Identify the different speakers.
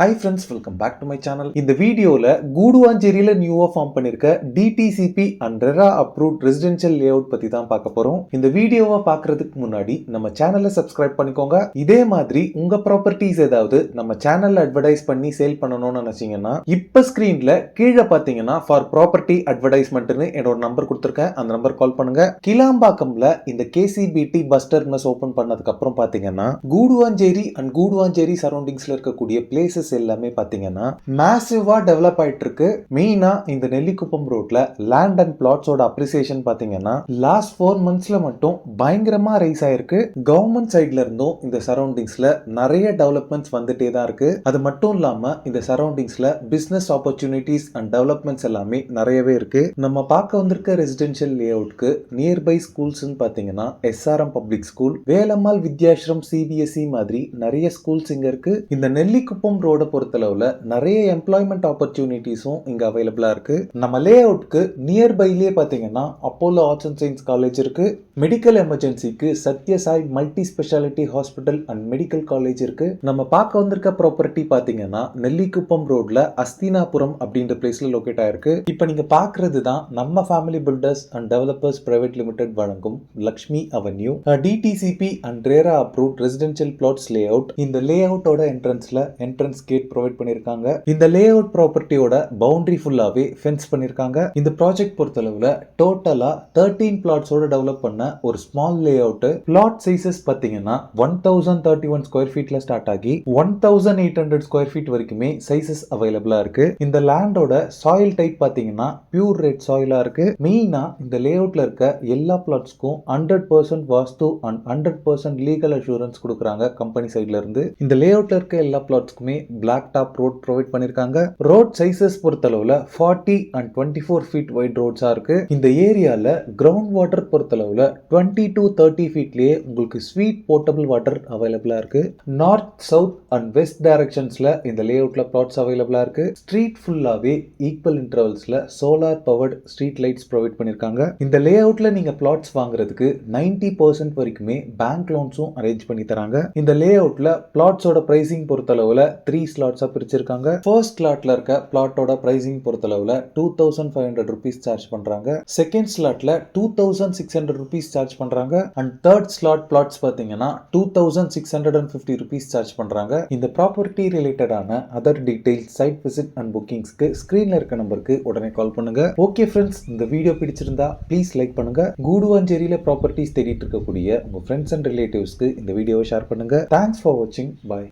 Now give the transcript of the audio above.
Speaker 1: Hi friends, welcome back to my channel. இந்த வீடியோல கூடுவாஞ்சேரியில நியூவா ஃபார்ம் பண்ணிருக்க DTCP and RERA approved residential layout பத்தி தான் பார்க்க போறோம். இந்த வீடியோவை பார்க்கிறதுக்கு முன்னாடி நம்ம சேனலை சப்ஸ்கிரைப் பண்ணிக்கோங்க. இதே மாதிரி உங்க ப்ராப்பர்ட்டிஸ் ஏதாவது நம்ம சேனல்ல அட்வர்டைஸ் பண்ணி சேல் பண்ணணும்னு நினைச்சீங்கன்னா இப்ப ஸ்கிரீன்ல கீழே பாத்தீங்கன்னா ஃபார் ப்ராப்பர்ட்டி அட்வர்டைஸ்மெண்ட்னு என்னோட நம்பர் கொடுத்துருக்கேன். அந்த நம்பர் கால் பண்ணுங்க. கிளாம்பாக்கம்ல இந்த KCBT பஸ் டெர்மினஸ் ஓபன் பண்ணதுக்கு அப்புறம் பாத்தீங்கன்னா கூடுவாஞ்சேரி அண்ட் கூடுவாஞ்சேரி சரௌண்டிங்ஸ்ல இருக்கக்கூடிய பிளேசஸ் எல்லாமே பாத்தீங்கன்னா மேசிவா டெவலப் ஆயிட்டு இருக்கு. மெயினா இந்த நெல்லிக்குப்பம் ரோட்ல லேண்ட் அண்ட் பிளாட்ஸோட அப்ரிசியேஷன் பாத்தீங்கன்னா லாஸ்ட் 4 monthsல மட்டும் பயங்கரமா ரைஸ் ஆயிருக்கு. கவர்மெண்ட் சைட்ல இருந்தும் இந்த சரௌண்டிங்ஸ்ல நிறைய டெவலப்மெண்ட்ஸ் வந்துட்டே தான் இருக்கு. அது மட்டும் இல்லாம இந்த சரௌண்டிங்ஸ்ல பிசினஸ் ஆப்பர்ச்சுனிட்டிஸ் அண்ட் டெவலப்மெண்ட்ஸ் எல்லாமே நிறையவே இருக்கு. நம்ம பார்க்க வந்திருக்க ரெசிடென்ஷியல் லேஅவுட்க்கு நியர்பை ஸ்கூல்ஸ் பாத்தீங்கன்னா SRM public school, Velammal Vidyashram CBSE மாதிரி நிறைய ஸ்கூல்ஸ் இங்க இருக்கு. இந்த நெல்லிக்குப்பம் ரோட பொறுத்தளவுல நிறைய எம்ப்ளாய்மெண்ட் ஆப்பர்ச்சுனிட்டிஸும் இங்க அவைலபிளா இருக்கு. நம்ம லே அவுட்க்கு நியர்பைலேயே பாத்தீங்கன்னா Apollo arts and science college இருக்கு. மெடிக்கல் எமர்ஜென்சிக்கு Sathya Sai multi speciality hospital and medical college இருக்கு. நம்ம பார்க்க வந்திருக்க ப்ராப்பர்ட்டி பாத்தீங்கன்னா நெல்லிக்குப்பம் ரோட்ல அஸ்தினாபுரம் அப்படின்ற பிளேஸ்ல லொகேட் ஆயிருக்கு. இப்போ நீங்க பாக்குறது தான் நம்ம family builders and developers private limited வழங்கும் Lakshmi avenue DTCP and RERA approved residential plots layout. இந்த லேஅவுட்டோட என்ட்ரன்ஸ் கேட் ப்ரொவைட் பண்ணிருக்காங்க. இந்த லேஅவுட் ப்ராப்பர்ட்டியோட பவுண்டரி ஃபுல்லாவே ஃபென்ஸ் பண்ணிருக்காங்க. இந்த ப்ராஜெக்ட் பொறுத்தளவுல டோட்டலா 13 பிளாட்ஸோட டெவலப் பண்ண ஒரு ஸ்மால் லேஅவுட். பிளாட் சைஸஸ் பாத்தீங்கன்னா 1031 ஸ்கொயர் ஃபீட்ல ஸ்டார்ட் ஆகி 1800 ஸ்கொயர் ஃபீட் வரைக்குமே சைஸஸ் அவைலபிளா இருக்கு. இந்த லேண்டோட சாயில் டைப் பாத்தீங்கன்னா பியூர் ரெட் சாயிலா இருக்கு. மெயினா இந்த லேஅவுட்ல இருக்க எல்லா பிளாட்ஸ்க்கும் 100% வாஸ்து அண்ட் 100% லீகல் அஷூரன்ஸ் கொடுக்குறாங்க கம்பெனி சைட்ல இருந்து. இந்த லேஅவுட்ல இருக்க எல்லா பிளாட்ஸ்க்குமே பிளாக் டாப் ரோட் ப்ரொவைட் பண்ணிருக்காங்க. ரோட் சைஸஸ் பொறுத்தளவுல 40 and 24 ஃபீட் வைட் ரோட்ஸா இருக்கு. இந்த ஏரியால கிரவுண்ட் வாட்டர் பொறுத்தளவுல 20 to 30 ஃபீட்லயே உங்களுக்கு ஸ்வீட் போர்ட்டபிள் வாட்டர் அவைலபிளா இருக்கு. நார்த், சவுத் அண்ட் வெஸ்ட் டைரக்ஷன்ஸ்ல இந்த லேஅவுட்ல பிளாட்ஸ் அவைலபிளா இருக்கு. ஸ்ட்ரீட் ஃபுல்லாவே ஈக்குவல் இன்டர்வல்ஸ்ல solar powered street lights provide பண்ணிருக்காங்க. இந்த லேஅவுட்ல நீங்க பிளாட்ஸ் வாங்குறதுக்கு 90% வரைக்குமே பேங்க் லோன்ஸும் அரேஞ்ச் பண்ணி தராங்க. இந்த லேஅவுட்ல பிளாட்ஸோட பிரைசிங் பொறுத்தளவுல 3 ஸ்லாட்ஸா பிரிச்சிருக்காங்க. ஃபர்ஸ்ட் ஸ்லாட்ல இருக்க பிளாட்டோட பிரைசிங் பொறுத்தளவுல 2500 rupees சார்ஜ் பண்றாங்க. செகண்ட் ஸ்லாட்ல 2600 rupees சார்ஜ் பண்றாங்க. அண்ட் தேர்ட் ஸ்லாட் பிளாட்ஸ் பாத்தீங்கன்னா 2650 rupees சார்ஜ் பண்றாங்க. இந்த ப்ராப்பர்ட்டி ரிலேட்டடான other details, site visit and புக்கிங்ஸ்க்கு ஸ்கிரீன்ல இருக்க நம்பருக்கு உடனே கால் பண்ணுங்க. ஓகே ஃப்ரெண்ட்ஸ், இந்த வீடியோ பிடிச்சிருந்தா ப்ளீஸ் லைக் பண்ணுங்க. கூடுவாஞ்சேரியில ப்ராப்பர்ட்டிஸ் தேடிட்டு இருக்கக்கூடிய உங்க ஃப்ரெண்ட்ஸ் அண்ட் ரிலேட்டிவ்ஸ்க்கு இந்த வீடியோவை ஷேர் பண்ணுங்க. தேங்க்ஸ் ஃபார் வாட்சிங். பாய்.